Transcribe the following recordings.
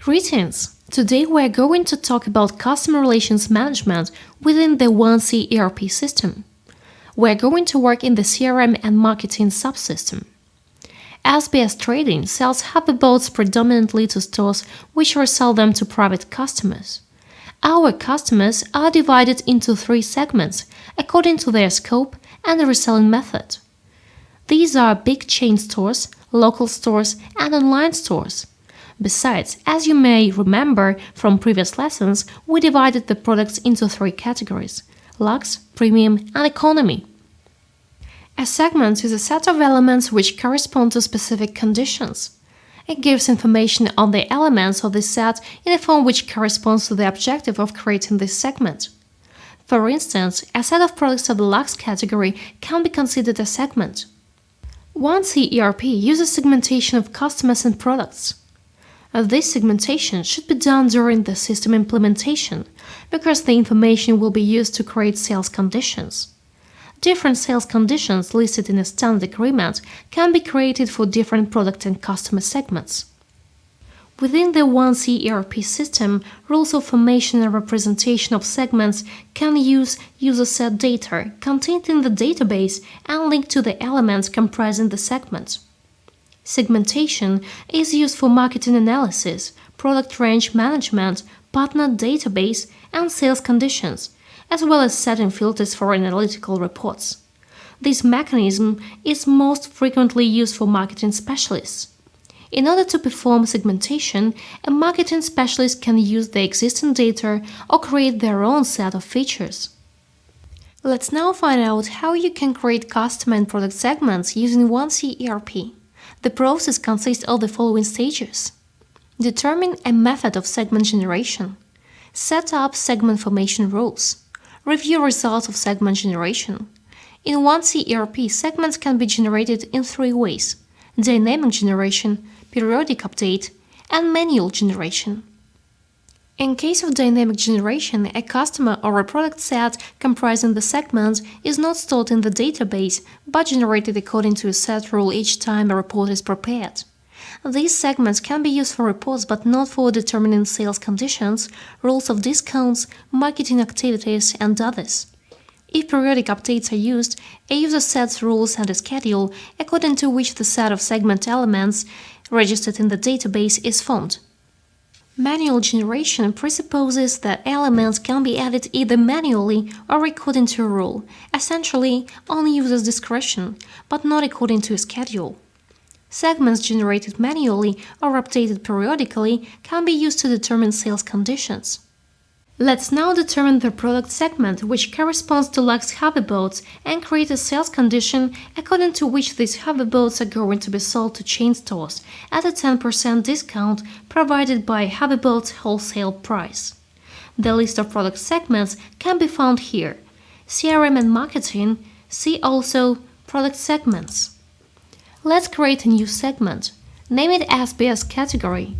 Greetings! Today we are going to talk about customer relations management within the 1C ERP system. We are going to work in the CRM and marketing subsystem. SBS Trading sells hoverboards predominantly to stores which resell them to private customers. Our customers are divided into 3 segments according to their scope and the reselling method. These are big chain stores, local stores, and online stores. Besides, as you may remember from previous lessons, we divided the products into 3 categories: Lux, Premium, and Economy. A segment is a set of elements which correspond to specific conditions. It gives information on the elements of this set in a form which corresponds to the objective of creating this segment. For instance, a set of products of the Lux category can be considered a segment. 1C ERP uses segmentation of customers and products. This segmentation should be done during the system implementation, because the information will be used to create sales conditions. Different sales conditions listed in a standard agreement can be created for different product and customer segments. Within the 1C ERP system, rules of formation and representation of segments can use user set data contained in the database and linked to the elements comprising the segment. Segmentation is used for marketing analysis, product range management, partner database, and sales conditions, as well as setting filters for analytical reports. This mechanism is most frequently used for marketing specialists. In order to perform segmentation, a marketing specialist can use the existing data or create their own set of features. Let's now find out how you can create customer and product segments using 1C ERP. The process consists of the following stages. Determine a method of segment generation. Set up segment formation rules. Review results of segment generation. In 1C ERP, segments can be generated in 3 ways: dynamic generation, periodic update, and manual generation. In case of dynamic generation, a customer or a product set comprising the segment is not stored in the database, but generated according to a set rule each time a report is prepared. These segments can be used for reports but not for determining sales conditions, rules of discounts, marketing activities, and others. If periodic updates are used, a user sets rules and a schedule according to which the set of segment elements registered in the database is formed. Manual generation presupposes that elements can be added either manually or according to a rule, essentially on user's discretion, but not according to a schedule. Segments generated manually or updated periodically can be used to determine sales conditions. Let's now determine the product segment which corresponds to Lux hoverboards and create a sales condition according to which these hoverboards are going to be sold to chain stores at a 10% discount provided by hoverboards wholesale price. The list of product segments can be found here. CRM and marketing, see also product segments. Let's create a new segment. Name it SBS category.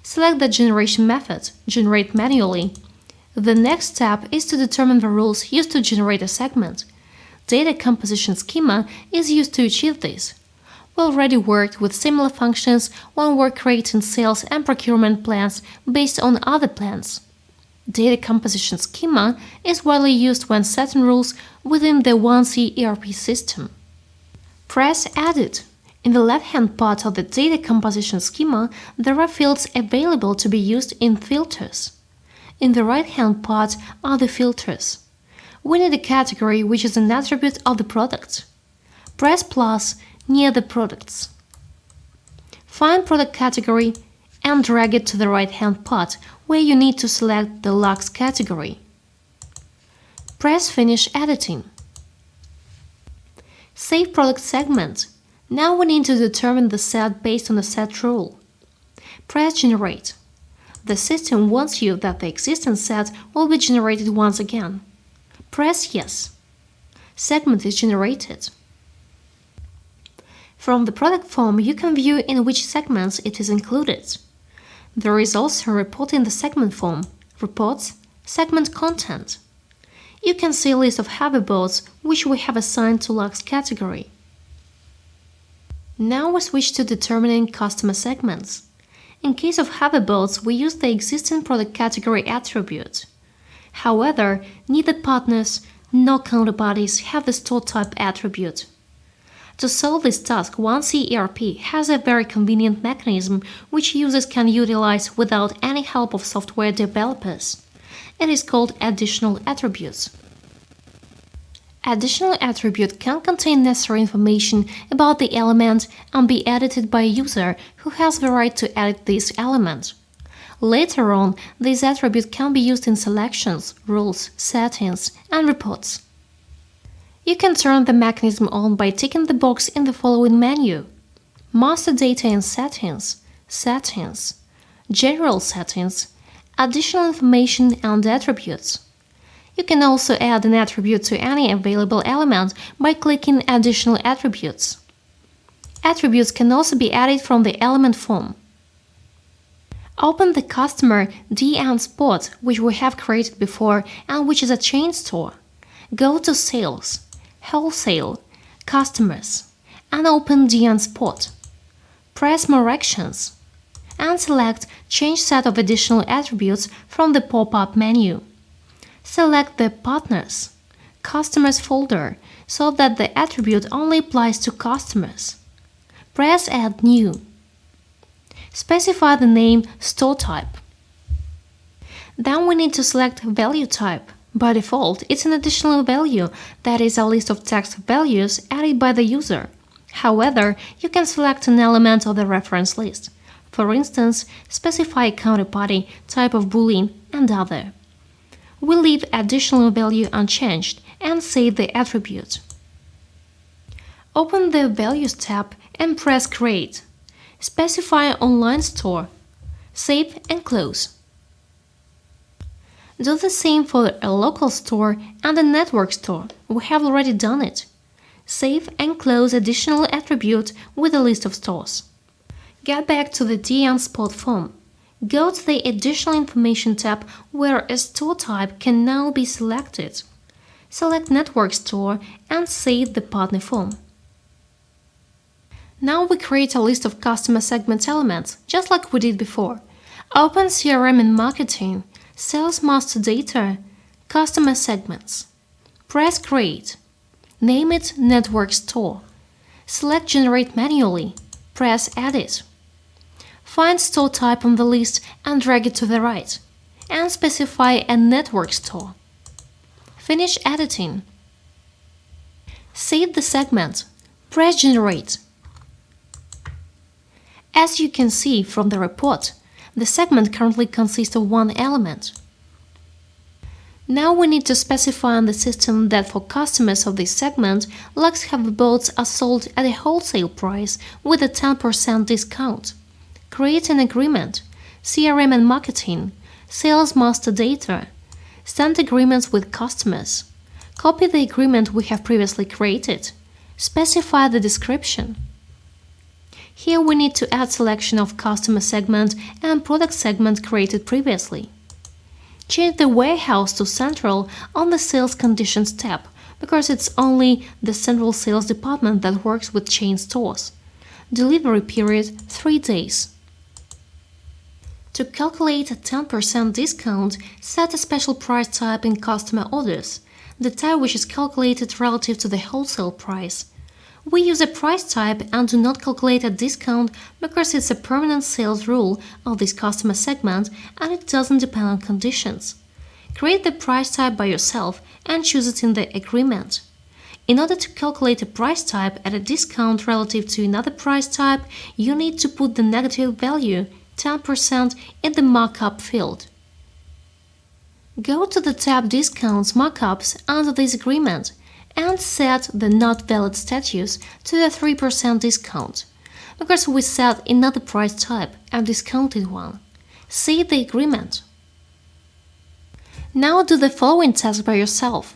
Select the generation method, generate manually. The next step is to determine the rules used to generate a segment. Data composition schema is used to achieve this. We already worked with similar functions when we're creating sales and procurement plans based on other plans. Data composition schema is widely used when setting rules within the 1C ERP system. Press Edit. In the left-hand part of the data composition schema, there are fields available to be used in filters. In the right-hand part are the filters. We need a category which is an attribute of the product. Press plus near the products. Find product category and drag it to the right-hand part where you need to select the Lux category. Press Finish Editing. Save product segment. Now we need to determine the set based on the set rule. Press Generate. The system warns you that the existing set will be generated once again. Press Yes. Segment is generated. From the product form, you can view in which segments it is included. There is also a report in the segment form, Reports, Segment Content. You can see a list of hoverboards which we have assigned to Lux category. Now we switch to determining customer segments. In case of hoverboards, we use the existing product category attribute. However, neither partners nor counterparties have the store type attribute. To solve this task, 1C ERP has a very convenient mechanism which users can utilize without any help of software developers. It is called additional attributes. Additional attribute can contain necessary information about the element and be edited by a user who has the right to edit this element. Later on, this attribute can be used in selections, rules, settings, and reports. You can turn the mechanism on by ticking the box in the following menu: Master Data in Settings, Settings, General Settings, Additional Information and Attributes. You can also add an attribute to any available element by clicking Additional Attributes. Attributes can also be added from the element form. Open the customer DN spot which we have created before and which is a chain store. Go to Sales, Wholesale, Customers, and open DN spot. Press More Actions and select Change Set of Additional Attributes from the pop-up menu. Select the Partners, Customers folder so that the attribute only applies to customers. Press Add New. Specify the name Store Type. Then we need to select Value Type. By default, it's an additional value, that is a list of text values added by the user. However, you can select an element of the reference list. For instance, specify a counterparty, type of Boolean, and other. We leave additional value unchanged and save the attribute. Open the Values tab and press Create. Specify Online Store. Save and close. Do the same for a local store and a network store. We have already done it. Save and close additional attribute with a list of stores. Get back to the DN spot form. Go to the Additional Information tab where a store type can now be selected. Select Network Store and save the partner form. Now we create a list of customer segment elements, just like we did before. Open CRM and Marketing, Sales Master Data, Customer Segments. Press Create. Name it Network Store. Select Generate Manually. Press Edit. Find store type on the list and drag it to the right, and specify a network store. Finish editing. Save the segment. Press Generate. As you can see from the report, the segment currently consists of one element. Now we need to specify on the system that for customers of this segment, Lux hoverboards are sold at a wholesale price with a 10% discount. Create an agreement, CRM and Marketing, Sales Master Data, send agreements with customers, copy the agreement we have previously created, specify the description. Here we need to add selection of customer segment and product segment created previously. Change the warehouse to central on the Sales Conditions tab because it's only the central sales department that works with chain stores. Delivery period 3 days. To calculate a 10% discount, set a special price type in customer orders, the type which is calculated relative to the wholesale price. We use a price type and do not calculate a discount because it's a permanent sales rule of this customer segment and it doesn't depend on conditions. Create the price type by yourself and choose it in the agreement. In order to calculate a price type at a discount relative to another price type, you need to put the negative value 10% in the markup field. Go to the tab Discounts Markups under this agreement and set the Not Valid status to the 3% discount, because we set another price type, a discounted one. Save the agreement. Now do the following task by yourself.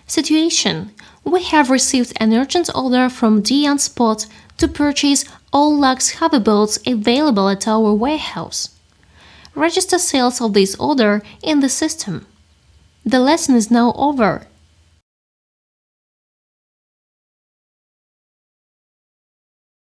Situation: we have received an urgent order from DN Spot to purchase all Lux hoverboards available at our warehouse. Register sales of this order in the system. The lesson is now over.